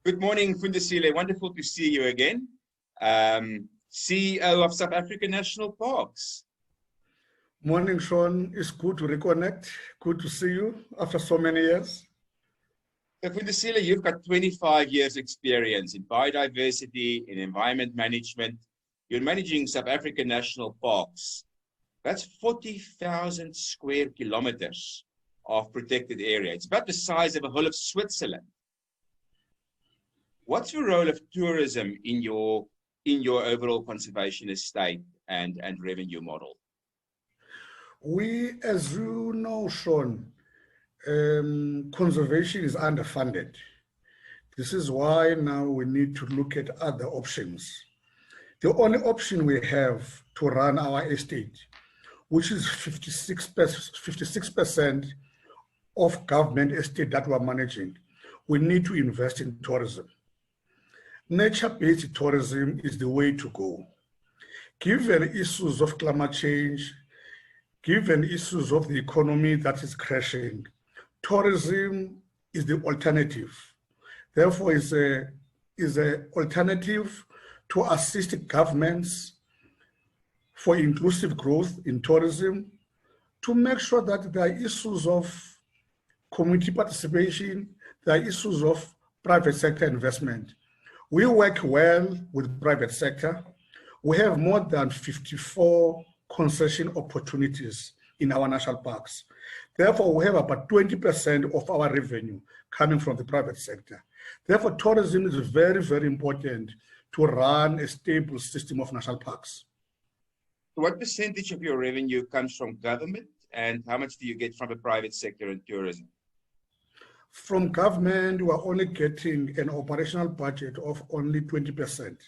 Good morning, Fundisile. Wonderful to see you again. CEO of South African National Parks. Morning, Shaun. It's good to reconnect. Good to see you after so many years. So Fundisile, you've got 25 years experience in biodiversity, in environment management. You're managing South African National Parks. That's 40,000 square kilometers of protected area. It's about the size of a whole of Switzerland. What's the role of tourism in your overall conservation estate and revenue model? We, as you know, Shaun, conservation is underfunded. This is why now we need to look at other options. The only option we have to run our estate, which is 56% of government estate that we're managing, we need to invest in tourism. Nature-based tourism is the way to go. Given issues of climate change, given issues of the economy that is crashing, tourism is the alternative. Therefore, is an alternative to assist governments for inclusive growth in tourism, to make sure that there are issues of community participation, there are issues of private sector investment. We work well with private sector. We have more than 54 concession opportunities in our national parks. Therefore, we have about 20% of our revenue coming from the private sector. Therefore, tourism is very, very important to run a stable system of national parks. What percentage of your revenue comes from government, and how much do you get from the private sector in tourism? From government, we are only getting an operational budget of only 20%.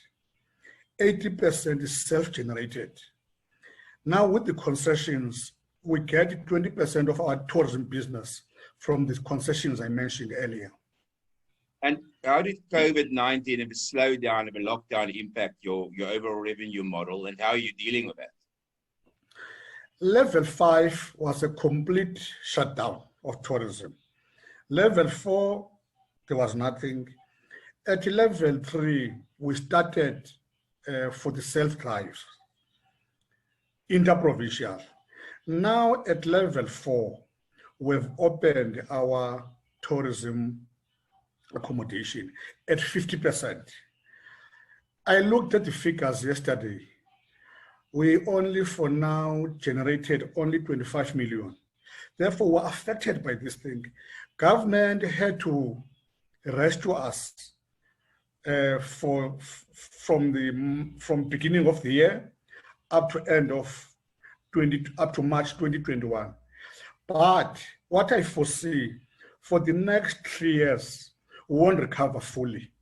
80% is self-generated. Now with the concessions, we get 20% of our tourism business from the concessions I mentioned earlier. And how did COVID-19 and the slowdown and the lockdown impact your overall revenue model, and how are you dealing with that? Level 5 was a complete shutdown of tourism. Level 4, there was nothing. At level 3, we started for the self-drive, interprovincial. Now at level 4, we've opened our tourism accommodation at 50%. I looked at the figures yesterday. We only for now generated only 25 million. Therefore, we're affected by this thing. Government had to rescue us from beginning of the year up to March 2021. But what I foresee for the next 3 years, we won't recover fully.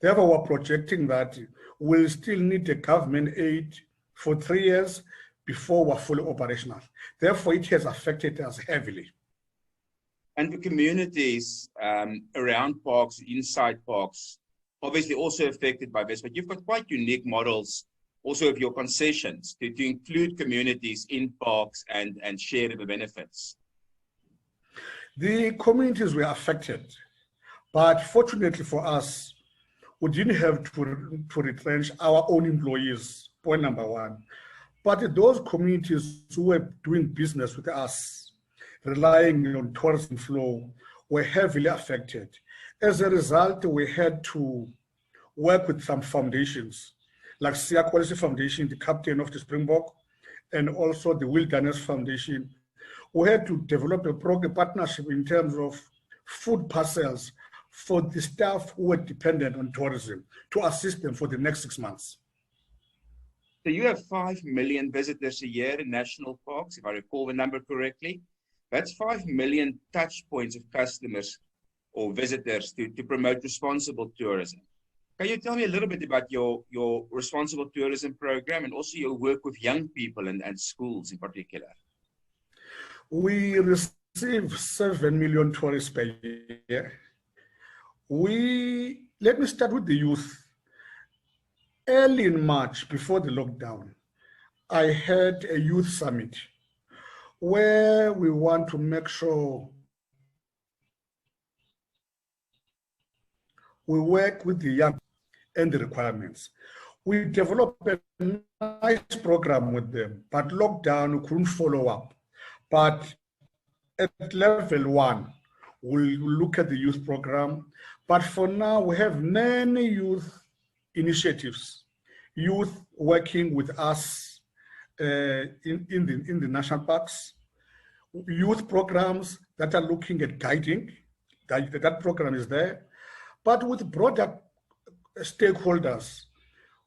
Therefore, we're projecting that we'll still need a government aid for 3 years before we're fully operational. Therefore, it has affected us heavily. And the communities around parks, inside parks, obviously also affected by this, but you've got quite unique models also of your concessions to include communities in parks and share the benefits. The communities were affected, but fortunately for us, we didn't have to retrench our own employees, point number one. But those communities who were doing business with us, relying on tourism flow, were heavily affected. As a result, we had to work with some foundations, like Sia Quality Foundation, the captain of the Springbok, and also the Wilderness Foundation. We had to develop a partnership in terms of food parcels for the staff who were dependent on tourism to assist them for the next 6 months. So you have 5 million visitors a year in national parks, if I recall the number correctly. That's 5 million touch points of customers or visitors to promote responsible tourism. Can you tell me a little bit about your responsible tourism program and also your work with young people and schools in particular? We receive 7 million tourists per year. Let me start with the youth. Early in March, before the lockdown, I had a youth summit where we want to make sure we work with the young and the requirements. We developed a nice program with them, but lockdown we couldn't follow up. But at level 1, we'll look at the youth program. But for now, we have many youth initiatives, youth working with us in the national parks, youth programs that are looking at guiding, that program is there. But with broader stakeholders,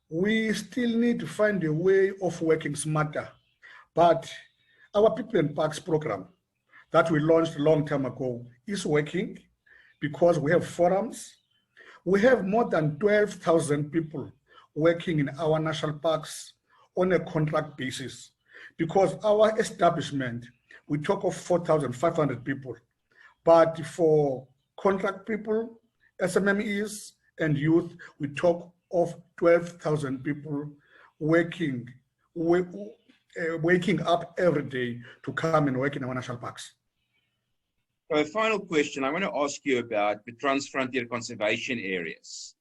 we still need to find a way of working smarter. But our People and Parks program that we launched a long time ago is working because we have forums. We have more than 12,000 people working in our national parks on a contract basis because our establishment, we talk of 4,500 people, but for contract people, SMMEs and youth, we talk of 12,000 people waking up every day to come and work in our national parks. So a final question, I want to ask you about the transfrontier conservation areas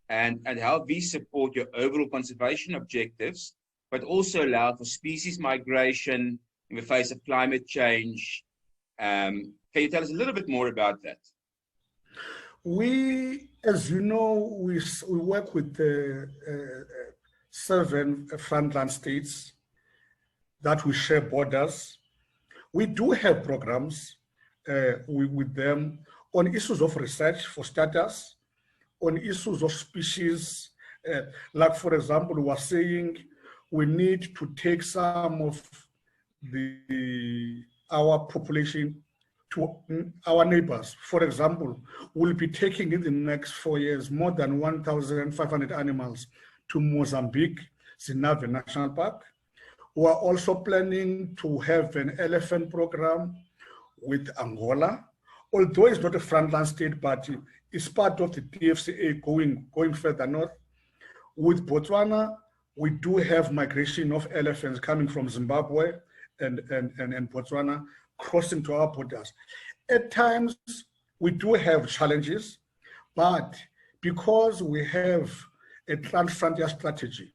and how these support your overall conservation objectives, but also allow for species migration in the face of climate change. Can you tell us a little bit more about that? We, as you know, we work with 7 frontline states that we share borders. We do have programs with them on issues of research for starters, on issues of species. Like, for example, we were saying we need to take some of our population to our neighbors. For example, we'll be taking in the next 4 years more than 1,500 animals to Mozambique, Zinave National Park. We are also planning to have an elephant program with Angola, although it's not a frontline state, but it's part of the DFCA going further north. With Botswana, we do have migration of elephants coming from Zimbabwe and Botswana crossing to our borders. At times, we do have challenges, but because we have a transfrontier strategy,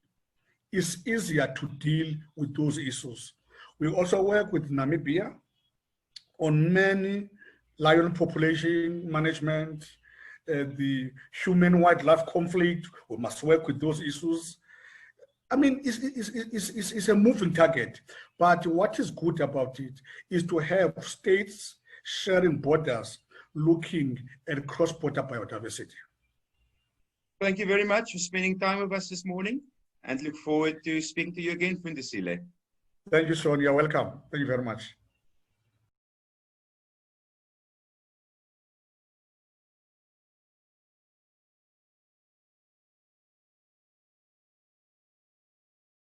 it's easier to deal with those issues. We also work with Namibia on many lion population management, the human-wildlife conflict. We must work with those issues. I mean, it's a moving target, but what is good about it is to have states sharing borders, looking at cross-border biodiversity. Thank you very much for spending time with us this morning, and look forward to speaking to you again, Fundisile. Thank you, Shaun. You're welcome. Thank you very much.